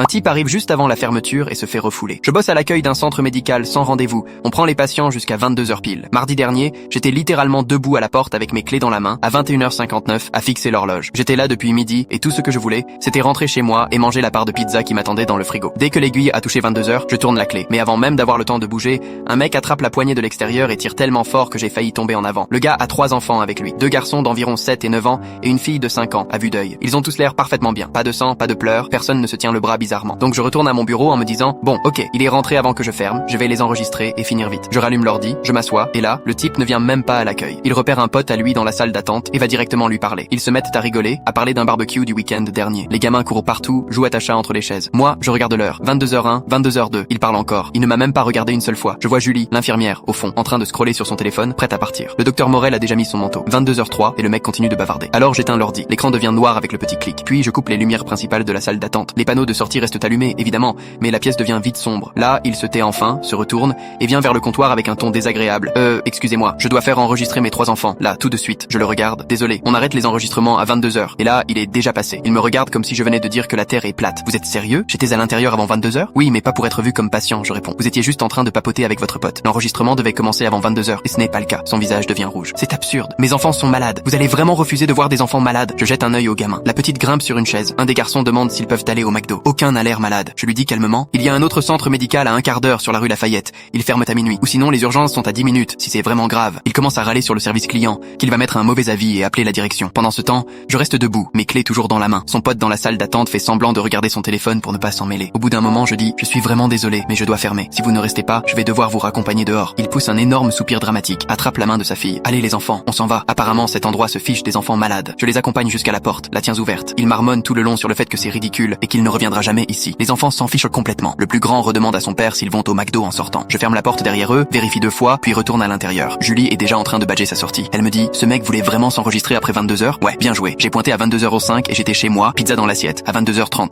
Un type arrive juste avant la fermeture et se fait refouler. Je bosse à l'accueil d'un centre médical sans rendez-vous. On prend les patients jusqu'à 22h pile. Mardi dernier, j'étais littéralement debout à la porte avec mes clés dans la main, à 21h59, à fixer l'horloge. J'étais là depuis midi et tout ce que je voulais, c'était rentrer chez moi et manger la part de pizza qui m'attendait dans le frigo. Dès que l'aiguille a touché 22h, je tourne la clé. Mais avant même d'avoir le temps de bouger, un mec attrape la poignée de l'extérieur et tire tellement fort que j'ai failli tomber en avant. Le gars a 3 enfants avec lui. 2 garçons d'environ 7 et 9 ans et une fille de 5 ans, à vue d'œil. Ils ont tous l'air parfaitement bien. Pas de sang, pas de pleurs, personne ne se tient le bras bizarrement. Donc je retourne à mon bureau en me disant, bon, ok, il est rentré avant que je ferme, je vais les enregistrer et finir vite. Je rallume l'ordi, je m'assois, et là, le type ne vient même pas à l'accueil. Il repère un pote à lui dans la salle d'attente et va directement lui parler. Ils se mettent à rigoler, à parler d'un barbecue du week-end dernier. Les gamins courent partout, jouent à tachat entre les chaises. Moi, je regarde l'heure. 22h01, 22h02. Il parle encore. Il ne m'a même pas regardé une seule fois. Je vois Julie, l'infirmière, au fond, en train de scroller sur son téléphone, prête à partir. Le docteur Morel a déjà mis son manteau. 22h03 et le mec continue de bavarder. Alors j'éteins l'ordi. L'écran devient noir avec le petit clic. Puis je coupe les lumières principales de la salle d'attente. Les panneaux de sortie restent allumés, évidemment, mais la pièce devient vite sombre. Là, il se tait enfin, se retourne et vient vers le comptoir avec un ton désagréable. Excusez-moi, je dois faire enregistrer mes 3 enfants. Là, tout de suite. Je le regarde. Désolé. On arrête les enregistrements à 22h. Et là, il est déjà passé. Il me regarde comme si je venais de dire que la Terre est plate. Vous êtes sérieux? J'étais à l'intérieur avant 22h? Oui, mais pas pour être vu comme patient, je réponds. Vous étiez juste en train de papoter avec votre pote. L'enregistrement devait commencer avant 22h et ce n'est pas le cas. Son visage devient rouge. C'est absurde. Mes enfants sont malades. Vous allez vraiment refuser de voir des enfants malades? Je jette un œil au gamin. La petite grimpe sur une chaise. Un des garçons demande s'ils peuvent aller au McDo. Aucun n'a l'air malade. Je lui dis calmement, il y a un autre centre médical à un quart d'heure sur la rue Lafayette. Ils ferment à minuit. Ou sinon les urgences sont à 10 minutes, si c'est vraiment grave. Il commence à râler sur le service client, qu'il va mettre un mauvais avis et appeler la direction. Pendant ce temps, je reste debout, mes clés toujours dans la main. Son pote dans la salle d'attente fait semblant de regarder son téléphone pour ne pas s'en mêler. Au bout d'un moment, je dis, je suis vraiment désolé, mais je dois fermer. Si vous ne restez pas, je vais devoir vous raccompagner dehors. Il pousse un énorme soupir dramatique, attrape la main de sa fille. Allez les enfants, on s'en va. Apparemment, cet endroit se fiche des enfants malades. Je les accompagne jusqu'à la porte, la tiens ouverte. Il marmonne tout le long sur le fait que c'est ridicule et qu'il ne reviendra jamais ici. Les enfants s'en fichent complètement. Le plus grand redemande à son père s'ils vont au McDo en sortant. Je ferme la porte derrière eux, vérifie 2 fois, puis retourne à l'intérieur. Julie est déjà en train de badger sa sortie. Elle me dit, ce mec voulait vraiment s'enregistrer après 22h? Ouais, bien joué. J'ai pointé à 22h05 et j'étais chez moi, pizza dans l'assiette, à 22h30.